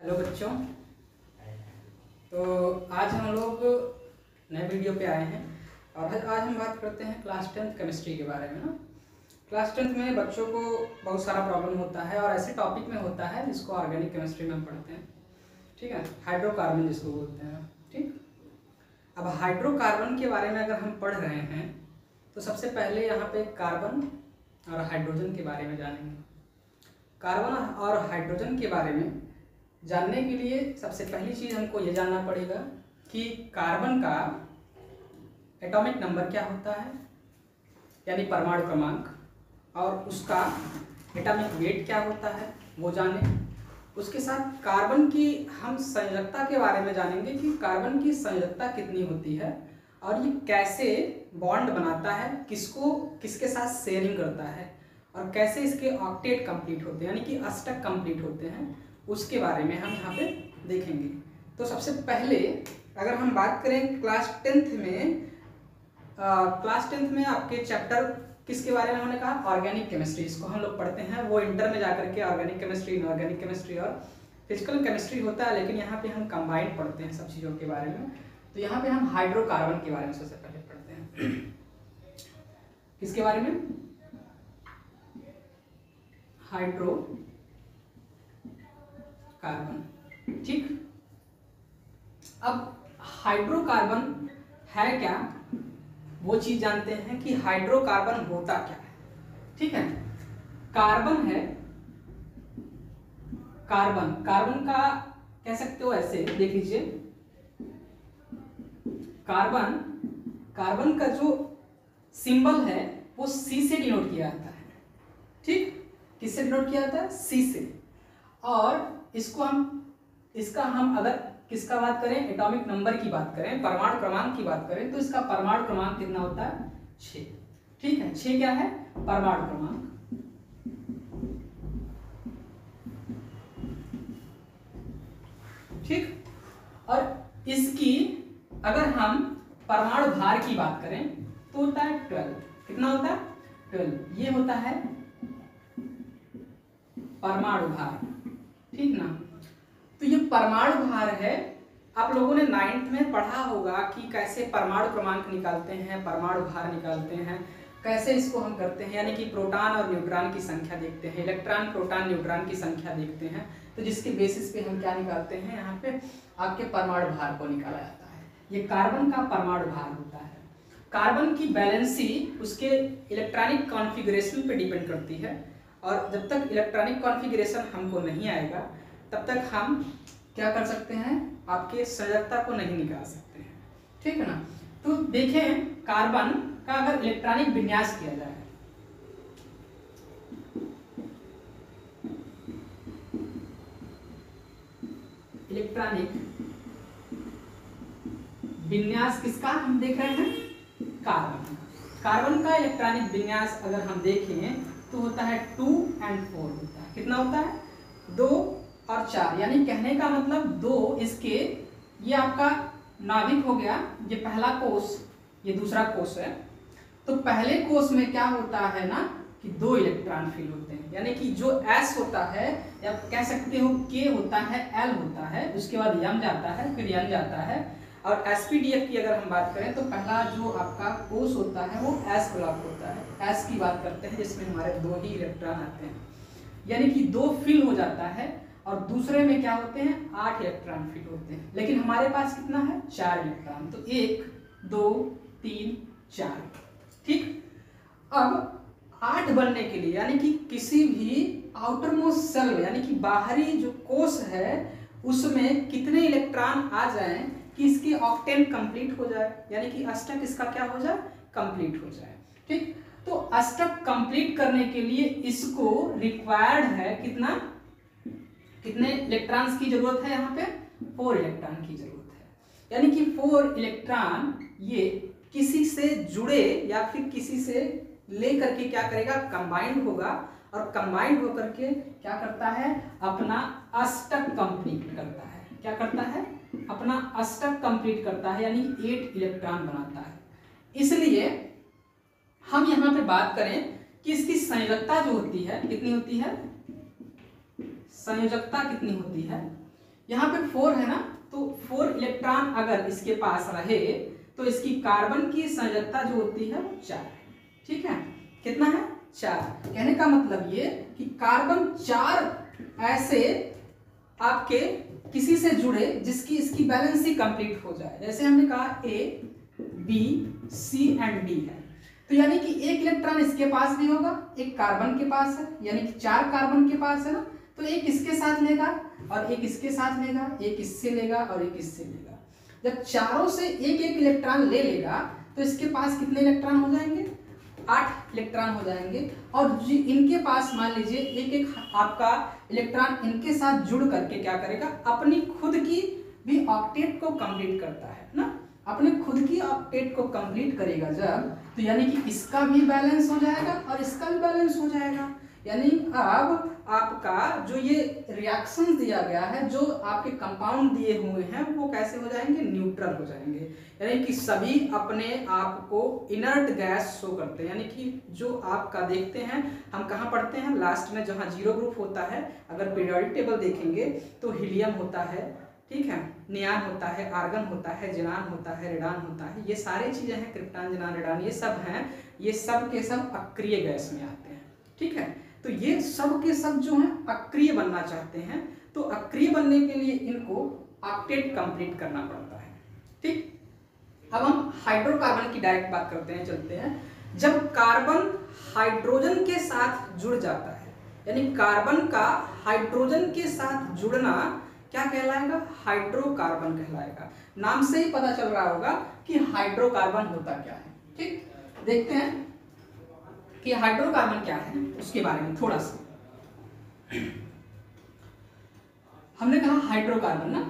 Hello बच्चों। तो आज हम लोग नए वीडियो पे आए हैं और आज हम बात करते हैं क्लास 10th केमिस्ट्री के बारे में ना। क्लास 10th में बच्चों को बहुत सारा प्रॉब्लम होता है और ऐसे टॉपिक में होता है जिसको ऑर्गेनिक केमिस्ट्री में हम पढ़ते हैं। ठीक है, हाइड्रोकार्बन जिसको बोलते हैं। ठीक, अब हाइड्रोकार्बन के बारे में अगर हम पढ़ रहे हैं तो सबसे पहले यहाँ पे कार्बन और हाइड्रोजन के बारे में जानेंगे। कार्बन और हाइड्रोजन के बारे में जानने के लिए सबसे पहली चीज़ हमको ये जानना पड़ेगा कि कार्बन का एटॉमिक नंबर क्या होता है, यानी परमाणु क्रमांक, और उसका एटॉमिक वेट क्या होता है वो जाने। उसके साथ कार्बन की हम संयोजकता के बारे में जानेंगे कि कार्बन की संयोजकता कितनी होती है और ये कैसे बॉन्ड बनाता है, किसको किसके साथ शेयरिंग करता है और कैसे इसके ऑक्टेट कंप्लीट होते हैं, यानी कि अष्टक कंप्लीट होते हैं, उसके बारे में हम यहाँ पे देखेंगे। तो सबसे पहले अगर हम बात करें क्लास 10th में आपके चैप्टर किसके बारे में हमने कहा, ऑर्गेनिक केमिस्ट्री, इसको हम लोग पढ़ते हैं। वो इंटर में जाकर के ऑर्गेनिक केमिस्ट्री, इनऑर्गेनिक केमिस्ट्री और फिजिकल केमिस्ट्री होता है, लेकिन यहाँ पे हम कंबाइंड पढ़ते हैं सब चीज़ों के बारे में। तो यहाँ पे हम हाइड्रोकार्बन के बारे में सबसे पहले पढ़ते हैं। किसके बारे में, हाइड्रो कार्बन। ठीक, अब हाइड्रोकार्बन है क्या वो चीज जानते हैं कि हाइड्रोकार्बन होता क्या है। ठीक है, कार्बन है, कार्बन का कह सकते हो ऐसे देख लीजिए, कार्बन का जो सिंबल है वो सी से डिनोट किया जाता है। ठीक, किससे डिनोट किया जाता है, सी से। और इसका हम अगर किसका बात करें, एटॉमिक नंबर की बात करें, परमाणु क्रमांक की बात करें, तो इसका परमाणु क्रमांक कितना होता है, 6। ठीक है, 6 क्या है, परमाणु क्रमांक। ठीक, और इसकी अगर हम परमाणु भार की बात करें तो होता है 12। कितना होता है, 12। ये होता है परमाणु भार। ठीक ना, तो ये परमाणु भार है। आप लोगों ने 9th में पढ़ा होगा कि कैसे परमाणु क्रमांक निकालते हैं, परमाणु भार निकालते हैं, कैसे इसको हम करते हैं, यानी कि प्रोटॉन और न्यूट्रॉन की संख्या देखते हैं, इलेक्ट्रॉन प्रोटॉन न्यूट्रॉन की संख्या देखते हैं। तो जिसके बेसिस पे हम क्या निकालते हैं, यहाँ पे आपके परमाणु भार को निकाला जाता है। ये कार्बन का परमाणु भार होता है। कार्बन की बैलेंसी उसके इलेक्ट्रॉनिक कॉन्फ़िगरेशन पे डिपेंड करती है, और जब तक इलेक्ट्रॉनिक कॉन्फ़िगरेशन हमको नहीं आएगा तब तक हम क्या कर सकते हैं, आपके संयोजकता को नहीं निकाल सकते हैं। ठीक है ना। तो देखें, कार्बन का अगर इलेक्ट्रॉनिक विन्यास किया जाए, इलेक्ट्रॉनिक विन्यास किसका हम देख रहे हैं, कार्बन का इलेक्ट्रॉनिक विन्यास अगर हम देखें तो होता है 2 और 4 होता है। कितना होता है, 2 और 4, यानी कहने का मतलब 2 इसके, ये आपका नाभिक हो गया, ये पहला कोष, ये दूसरा कोष है। तो पहले कोष में क्या होता है ना कि 2 इलेक्ट्रॉन फिल होते हैं, यानी कि जो S होता है, या कह सकते हो K होता है, L होता है, उसके बाद M जाता है, फिर N जाता है। और SPDF की अगर हम बात करें तो पहला जो आपका कोष होता है वो S ब्लॉक होता है, S की बात करते हैं, जिसमें हमारे 2 ही इलेक्ट्रॉन आते हैं, यानी कि 2 फिल हो जाता है। और दूसरे में क्या होते हैं, 8 इलेक्ट्रॉन फिल होते हैं, लेकिन हमारे पास कितना है, 4 इलेक्ट्रॉन। तो 1 2 3 4। ठीक, अब 8 बनने के लिए, यानी कि किसी भी आउटर मोस्ट सेल, यानी कि बाहरी जो कोष है उसमें कितने इलेक्ट्रॉन आ जाएं कि इसकी ऑक्टेन कंप्लीट हो जाए, यानी कि अष्टक इसका क्या हो जाए, कंप्लीट हो जाए। ठीक, तो अष्टक कंप्लीट करने के लिए इसको रिक्वायर्ड है कितना, कितने इलेक्ट्रॉन्स की जरूरत है, यहाँ पे 4 इलेक्ट्रॉन की जरूरत है, यानी कि 4 इलेक्ट्रॉन ये किसी से जुड़े या फिर किसी से लेकर के क्या करेगा, कंबाइंड होगा, और कंबाइंड होकर के क्या करता है, अपना अष्टक कंप्लीट करता है। क्या करता है, अपना अष्टक कंप्लीट करता है, यानी 8 इलेक्ट्रॉन बनाता है। इसलिए हम यहाँ पे बात करें कि इसकी संयोजकता जो होती है कितनी होती है, संयोजकता कितनी होती है, यहाँ पे 4 है ना, तो 4 इलेक्ट्रॉन अगर इसके पास रहे तो इसकी कार्बन की संयोजकता जो होती है वो 4 है। ठीक है, कितना है? 4। कहने का मतलब ये कि कार्बन 4 ऐसे आपके किसी से जुड़े जिसकी इसकी बैलेंस कंप्लीट हो जाए। जैसे हमने कहा A, B, C and D है, तो यानी कि एक इलेक्ट्रॉन इसके पास भी होगा, एक कार्बन के पास है, यानी कि 4 कार्बन के पास है ना, तो एक इसके साथ लेगा और एक इसके साथ लेगा, एक इससे लेगा और एक इससे लेगा। जब चारों से एक एक इलेक्ट्रॉन ले लेगा तो इसके पास कितने इलेक्ट्रॉन हो जाएंगे? 8 इलेक्ट्रॉन हो जाएंगे। और इनके पास मान लीजिए एक एक आपका इलेक्ट्रॉन इनके साथ जुड़ करके क्या करेगा? अपनी खुद की भी ऑक्टेट को कंप्लीट करता है ना, अपने खुद की ऑक्टेट को कंप्लीट करेगा जब, तो यानी कि इसका भी बैलेंस हो जाएगा और इसका भी बैलेंस हो जाएगा। यानी अब आपका जो ये रिएक्शन दिया गया है, जो आपके कंपाउंड दिए हुए हैं, वो कैसे हो जाएंगे? न्यूट्रल हो जाएंगे। यानी कि सभी अपने आप को इनर्ट गैस शो करते हैं। यानी कि जो आपका देखते हैं, हम कहाँ पढ़ते हैं? लास्ट में जहाँ 0 ग्रुप होता है, अगर पीरियोडिक टेबल देखेंगे तो हीलियम होता है, ठीक है, नियान होता है, आर्गन होता है, जेनान होता है, रेडान होता है, ये सारी चीजें हैं, क्रिप्टान, जेनान, रेडान, ये सब हैं, ये सब के सब अक्रिय गैस में आते हैं। ठीक है, तो ये सब के सब जो हैं अक्रिय बनना चाहते हैं, तो अक्रिय बनने के लिए इनको ऑक्टेट कंप्लीट करना पड़ता है। ठीक, अब हम हाइड्रोकार्बन की डायरेक्ट बात करते हैं, चलते हैं। जब कार्बन हाइड्रोजन के साथ जुड़ जाता है, यानी कार्बन का हाइड्रोजन के साथ जुड़ना क्या कहलाएगा? हाइड्रोकार्बन कहलाएगा। नाम से ही पता चल रहा होगा कि हाइड्रोकार्बन होता क्या है। ठीक, देखते हैं कि हाइड्रोकार्बन क्या है, उसके बारे में थोड़ा सा। हमने कहा हाइड्रोकार्बन ना,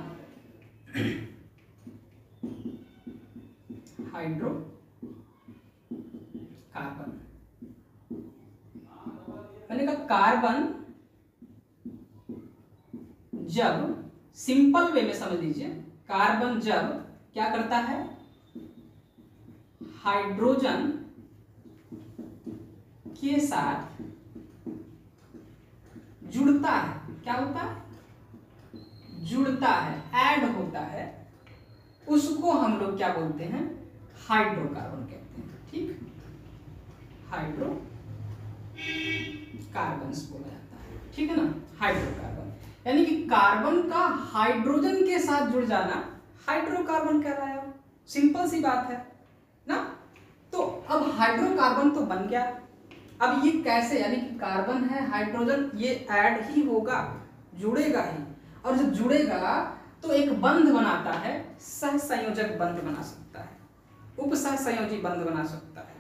हाइड्रोकार्बन, मैंने कहा कार्बन जब सिंपल वे में समझ लीजिए, कार्बन जब क्या करता है? हाइड्रोजन के साथ जुड़ता है, क्या होता है? जुड़ता है, ऐड होता है, उसको हम लोग क्या बोलते हैं? हाइड्रोकार्बन कहते हैं। ठीक, हाइड्रोकार्बन बोला जाता है। ठीक है ना, हाइड्रोकार्बन यानी कि कार्बन का हाइड्रोजन के साथ जुड़ जाना हाइड्रोकार्बन कहलाया। सिंपल सी बात है ना। तो अब हाइड्रोकार्बन तो बन गया, अब ये कैसे? यानी कि कार्बन है, हाइड्रोजन, ये ऐड ही होगा, जुड़ेगा ही, और जब जुड़ेगा तो एक बंध बनाता है, सहसंयोजक बंध बना सकता है, उपसहसंयोजी बंध बना सकता है,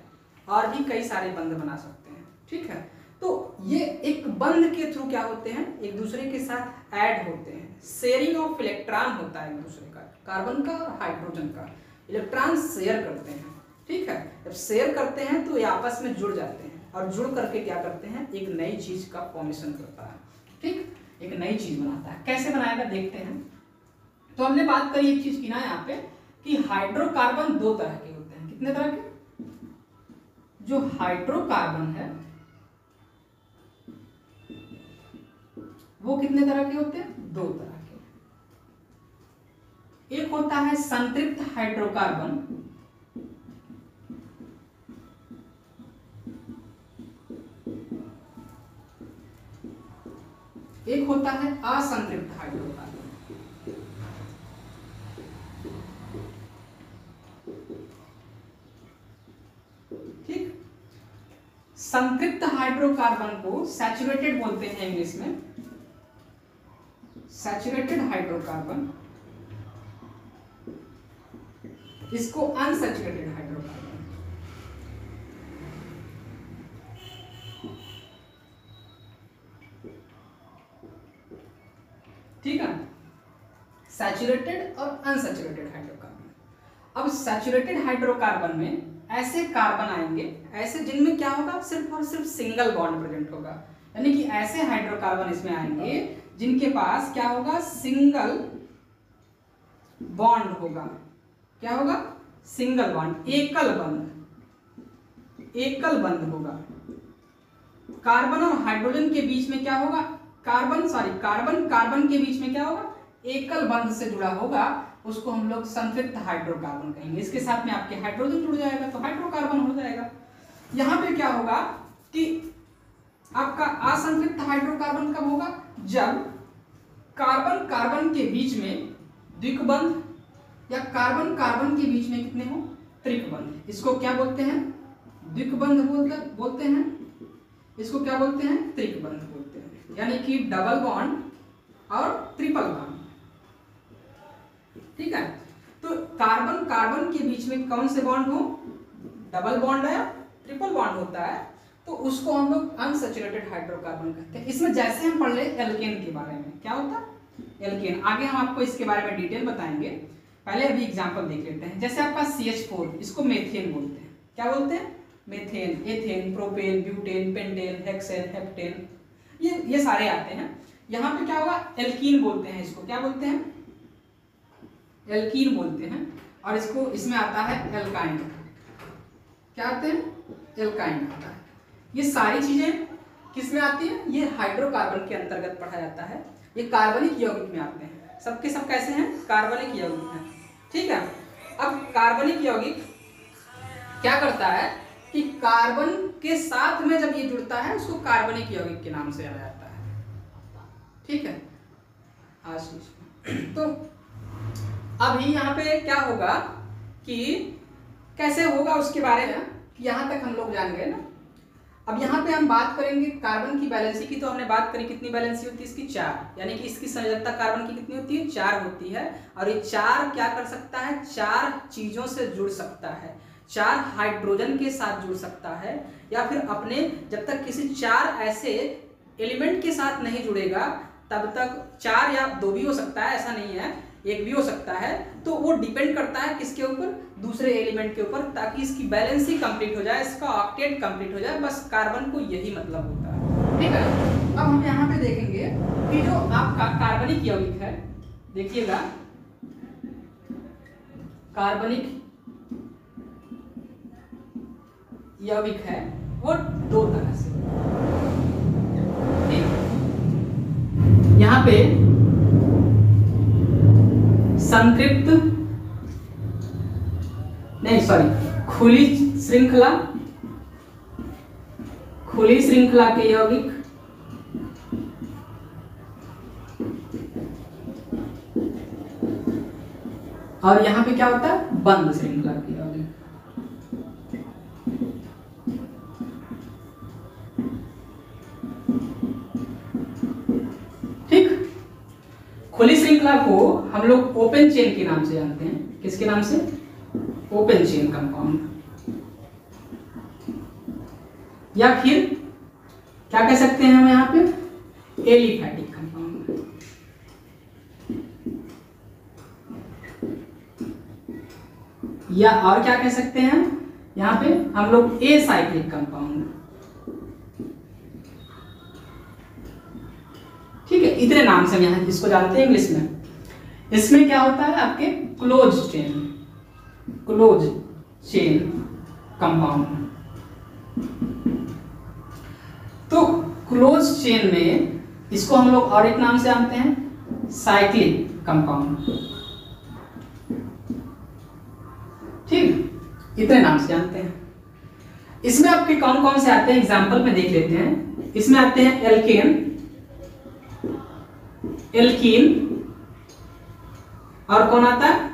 और भी कई सारे बंध बना सकते हैं। ठीक है, तो ये एक बंध के थ्रू क्या होते हैं? एक दूसरे के साथ ऐड होते हैं, शेयरिंग ऑफ इलेक्ट्रॉन होता है एक दूसरे का, कार्बन का और हाइड्रोजन का इलेक्ट्रॉन शेयर करते हैं। ठीक है, जब शेयर करते हैं तो ये आपस में जुड़ जाते हैं, और जुड़ करके क्या करते हैं? एक नई चीज का फॉर्मेशन करता है। ठीक, एक नई चीज बनाता है। कैसे बनाएगा देखते हैं। तो हमने बात करी एक चीज की ना यहाँ पे, कि हाइड्रोकार्बन 2 तरह के होते हैं। कितने तरह के? जो हाइड्रोकार्बन है वो कितने तरह के होते हैं? 2 तरह के। एक होता है संतृप्त हाइड्रोकार्बन, एक होता है असंतृप्त हाइड्रोकार्बन। ठीक, संतृप्त हाइड्रोकार्बन को सैचुरेटेड बोलते हैं इंग्लिश में, सैचुरेटेड हाइड्रोकार्बन, इसको अनसैचुरेटेड हाइड्रोकार्बन। ठीक है, सैचुरेटेड और अनसैचुरेटेड हाइड्रोकार्बन। अब सैचुरेटेड हाइड्रोकार्बन में ऐसे कार्बन आएंगे, ऐसे जिनमें क्या होगा? सिर्फ और सिर्फ सिंगल बॉन्ड प्रेजेंट होगा। यानी कि ऐसे हाइड्रोकार्बन इसमें आएंगे जिनके पास क्या होगा? सिंगल बॉन्ड होगा। क्या होगा? सिंगल बॉन्ड, एकल बंध, एकल बंध होगा। कार्बन और हाइड्रोजन के बीच में क्या होगा? कार्बन कार्बन के बीच में क्या होगा? एकल बंध से जुड़ा होगा उसको हम लोग संतृप्त हाइड्रोकार्बन कहेंगे। इसके साथ में आपके हाइड्रोजन जुड़ जाएगा तो हाइड्रोकार्बन हो जाएगा। यहाँ पे क्या होगा कि आपका असंतृप्त हाइड्रोकार्बन कब होगा, जब कार्बन कार्बन के बीच में द्विबंध या कार्बन कार्बन के बीच में कितने हो, त्रिबंध। इसको क्या बोलते हैं, द्विबंध बोलते हैं। इसको क्या बोलते हैं, त्रिबंध बोलते हैं, यानी कि डबल बॉन्ड और ट्रिपल बॉन्ड। ठीक है, तो कार्बन कार्बन के बीच में कौन से बॉन्ड हो, डबल बॉन्ड है, ट्रिपल बॉन्ड होता है, तो उसको हम लोग अनसैचुरेटेड हाइड्रोकार्बन कहते हैं। इसमें जैसे हम पढ़ ले एल्केन के बारे में, क्या होता है एल्केन, आगे हम आपको इसके बारे में डिटेल बताएंगे। पहले अभी एग्जांपल देख लेते हैं। जैसे आपका CH4, इसको मेथेन बोलते हैं। क्या बोलते हैं, methane, ethane, propane, butane, pentane, hexane, heptane, ये सारे आते हैं। यहाँ पे क्या होगा, एल्कीन बोलते हैं। इसको क्या बोलते हैं, एल्कीन बोलते हैं। और इसको इसमें आता है एल्काइन। क्या आते हैं, एल्काइन आता है। ये सारी चीजें किस में आती हैं, ये हाइड्रोकार्बन के अंतर्गत पढ़ा जाता है। ये कार्बनिक यौगिक में आते हैं। सबके सब कैसे हैं, कार्बनिक यौगिक हैं। ठीक है, अब कार्बनिक यौगिक क्या करता है कि कार्बन के साथ में जब ये जुड़ता है उसको कार्बनिक यौगिक के नाम से जाना जाता है। ठीक है, तो अभी यहाँ पे क्या होगा कि कैसे होगा उसके बारे में, यहाँ तक हम लोग जान गए ना। अब यहाँ पे हम बात करेंगे कार्बन की बैलेंसी की। तो हमने बात करी कितनी बैलेंसी होती है इसकी, 4, यानी कि इसकी संयोजकता कार्बन की कितनी होती है, 4 होती है। और ये 4 क्या कर सकता है, 4 चीजों से जुड़ सकता है। 4 हाइड्रोजन के साथ जुड़ सकता है, या फिर अपने जब तक किसी 4 ऐसे एलिमेंट के साथ नहीं जुड़ेगा तब तक 4 या 2 भी हो सकता है, ऐसा नहीं है, 1 भी हो सकता है। तो वो डिपेंड करता है किसके ऊपर, दूसरे एलिमेंट के ऊपर, ताकि इसकी बैलेंसी कंप्लीट हो जाए, इसका ऑक्टेट कंप्लीट हो जाए। बस कार्बन को यही मतलब होता है। ठीक है, अब हम यहाँ पे देखेंगे कि जो आपका कार्बनिक यौगिक है, देखिएगा कार्बनिक यौगिक है वो 2 तरह से। ठीक, यहाँ पे संतृप्त नहीं सॉरी खुली श्रृंखला के यौगिक और यहाँ पे क्या होता है, बंद श्रृंखला के यौगिक। ठीक, खुली श्रृंखला को हम लोग ओपन चेन के नाम से जानते हैं। किसके नाम से, ओपन चेन कंपाउंड, या फिर क्या कह सकते हैं हम यहाँ पे, एलिफैटिक कंपाउंड। या और क्या कह सकते हैं यहाँ पे हम लोग, एसाइक्लिक कंपाउंड। ठीक है, इतने नाम से हम यहाँ इसको जानते हैं इंग्लिश में। इसमें क्या होता है आपके क्लोज चेन कंपाउंड। तो क्लोज चेन में इसको हम लोग और एक नाम से जानते हैं, साइक्लिक कंपाउंड। ठीक, इतने नाम से जानते हैं। इसमें आपके कौन कौन से आते हैं, एग्जांपल में देख लेते हैं। इसमें आते हैं एल्कीन और कौन आता है,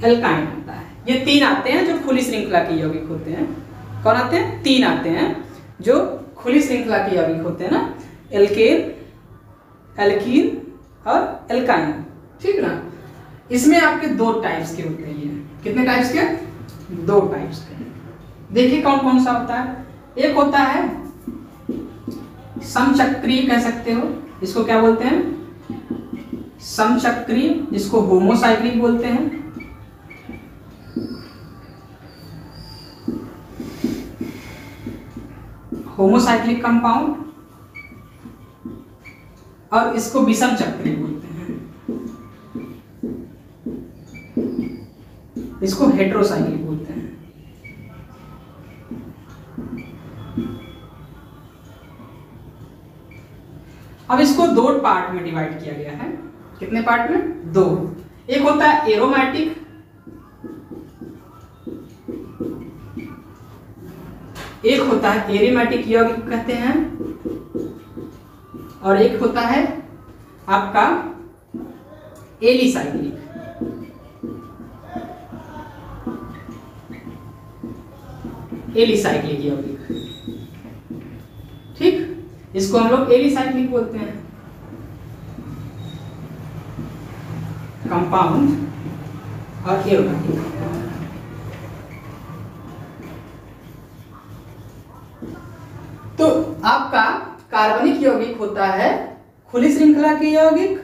एल्काइन आता है। ये 3 आते हैं जो खुली श्रृंखला के यौगिक होते हैं। कौन आते हैं, 3 आते हैं जो खुली श्रृंखला के यौगिक होते हैं ना, एल्केन, एल्कीन और एल्काइन। ठीक ना, इसमें आपके 2 टाइप्स के होते हैं। कितने टाइप्स के, 2 टाइप्स के। देखिए कौन कौन सा होता है। एक होता है समचक्रीय, कह सकते हो इसको, क्या बोलते हैं, समचक्रीय, जिसको होमोसाइक्लिक बोलते हैं। होमोसाइक्लिक कंपाउंड, और इसको विषम चक्रीय बोलते हैं, इसको हेटेरोसाइक्लिक बोलते हैं। अब इसको दो पार्ट में डिवाइड किया गया है। कितने पार्ट में? दो। एक होता है एरोमेटिक, एक होता है एरोमेटिक यौगिक कहते हैं, और एक होता है आपका एलिसाइक्लिक। एलिसाइक्लिक यौगिक, ठीक, इसको हम लोग एलिसाइक्लिक बोलते हैं। कंपाउंड और एरोमेटिक। तो आपका कार्बनिक यौगिक होता है खुली श्रृंखला के यौगिक,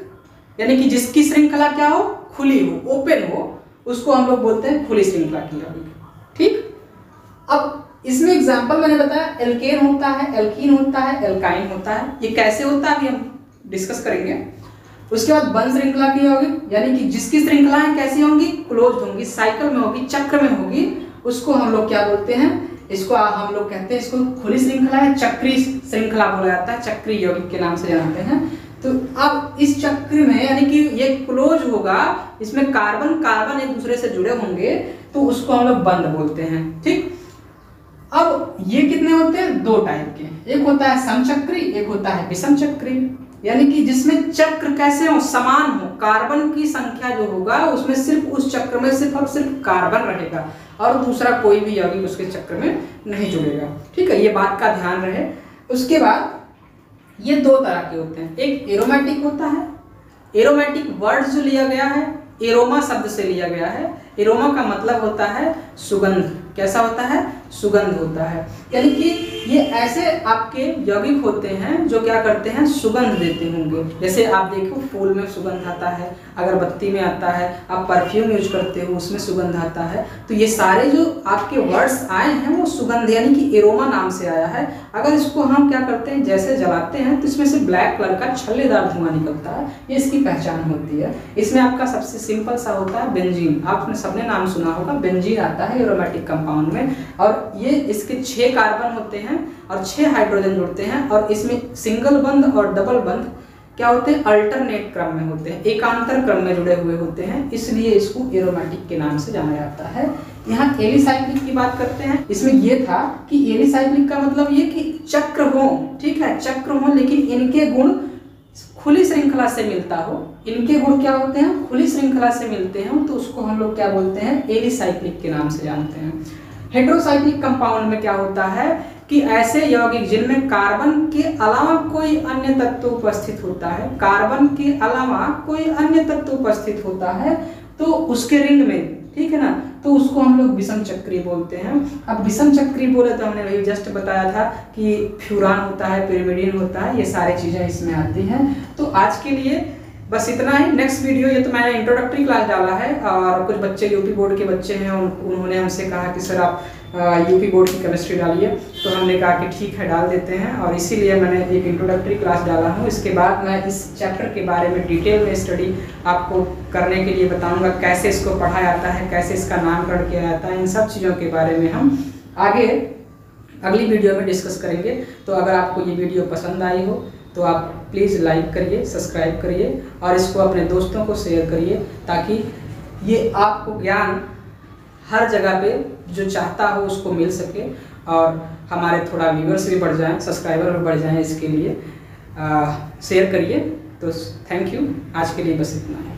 यानी कि जिसकी श्रृंखला क्या हो? खुली हो, ओपन हो, उसको हम लोग बोलते हैं खुली श्रृंखला के यौगिक। ठीक, अब इसमें एग्जांपल मैंने बताया, एल्केन होता है, एल्कीन होता है, एल्काइन होता है। ये कैसे होता है अभी हम डिस्कस करेंगे। उसके बाद बंध श्रृंखला के यौगिक, यानी कि जिसकी श्रृंखलाएं कैसी होंगी? क्लोज्ड होंगी, साइकिल में होगी, चक्र में होगी, उसको हम लोग क्या बोलते हैं? इसको हम लोग कहते हैं, इसको खुली श्रृंखला है, चक्रीय श्रृंखला बोला जाता है, चक्रीय यौगिक के नाम से जानते हैं। तो अब इस चक्र में यानी कि ये क्लोज होगा, इसमें कार्बन कार्बन एक दूसरे से जुड़े होंगे, तो उसको हम लोग बंध बोलते हैं। ठीक, अब ये कितने होते हैं? दो टाइप के, एक होता है समचक्री, एक होता है विषम चक्री, यानी कि जिसमें चक्र कैसे हो? समान हो, कार्बन की संख्या जो होगा उसमें सिर्फ उस चक्र में सिर्फ और सिर्फ कार्बन रहेगा और दूसरा कोई भी यौगिक उसके चक्र में नहीं जुड़ेगा। ठीक है, ये बात का ध्यान रहे। उसके बाद ये दो तरह के होते हैं, एक एरोमेटिक होता है। एरोमेटिक वर्ड जो लिया गया है, एरोमा शब्द से लिया गया है। एरोमा का मतलब होता है सुगंध। कैसा होता है? सुगंध होता है, यानी कि ये ऐसे आपके यौगिक होते हैं जो क्या करते हैं? सुगंध देते होंगे। जैसे आप देखो फूल में सुगंध आता है, अगरबत्ती में आता है, आप परफ्यूम यूज करते हो उसमें सुगंध आता है। तो ये सारे जो आपके वर्ड्स आए हैं वो सुगंध यानी कि एरोमा नाम से आया है। अगर इसको हम क्या करते हैं, जैसे जलाते हैं तो इसमें से ब्लैक कलर का छल्लेदार धुआं निकलता है, ये इसकी पहचान होती है। इसमें आपका सबसे सिंपल सा होता है बेंजीन। आपने सबने नाम सुना होगा, बेंजीन आता है एरोमेटिक कंपाउंड में, और ये इसके 6 कार्बन होते हैं और 6 हाइड्रोजन जुड़ते हैं, और इसमें सिंगल बंध और डबल बंध क्या होते हैं? अल्टरनेट क्रम में होते हैं, एकांतर क्रम में जुड़े हुए होते हैं, इसलिए इसको एरोमेटिक के नाम से जाना जाता है। यहाँ एलिसाइक्लिक की बात करते हैं। इसमें ये था कि एलिसाइक्लिक का मतलब ये कि चक्र हो, ठीक है, चक्र हो, लेकिन इनके गुण खुली श्रृंखला से मिलता हो। इनके गुण क्या होते हैं? खुली श्रृंखला से मिलते हैं, तो उसको हम लोग क्या बोलते हैं? एलिसाइक्लिक के नाम से जानते हैं। हेटेरोसाइक्लिक कंपाउंड में क्या होता है कि ऐसे यौगिक जिनमें कार्बन के अलावा कोई अन्य तत्व उपस्थित होता है, कार्बन के अलावा कोई अन्य तत्व उपस्थित होता है, तो उसके रिंग में, ठीक है ना, तो उसको हम लोग विषम चक्री बोलते हैं। अब विषम चक्री बोले तो हमने वही जस्ट बताया था कि फ्यूरान होता है, पिरिमिडीन होता है, ये सारी चीजें इसमें आती हैं। तो आज के लिए बस इतना ही। नेक्स्ट वीडियो, ये तो मैंने इंट्रोडक्टरी क्लास डाला है, और कुछ बच्चे यूपी बोर्ड के बच्चे हैं, उन्होंने हमसे कहा कि सर आप यूपी बोर्ड की केमिस्ट्री डालिए, तो हमने कहा कि ठीक है डाल देते हैं, और इसीलिए मैंने एक इंट्रोडक्टरी क्लास डाला हूँ। इसके बाद मैं इस चैप्टर के बारे में डिटेल में स्टडी आपको करने के लिए बताऊँगा, कैसे इसको पढ़ा जाता है, कैसे इसका नामकरण किया जाता है, इन सब चीज़ों के बारे में हम आगे अगली वीडियो में डिस्कस करेंगे। तो अगर आपको ये वीडियो पसंद आई हो तो आप प्लीज़ लाइक करिए, सब्सक्राइब करिए, और इसको अपने दोस्तों को शेयर करिए, ताकि ये आपको ज्ञान हर जगह पे जो चाहता हो उसको मिल सके, और हमारे थोड़ा व्यूअर्स भी बढ़ जाएं, सब्सक्राइबर भी बढ़ जाएं। इसके लिए शेयर करिए। तो थैंक यू, आज के लिए बस इतना है।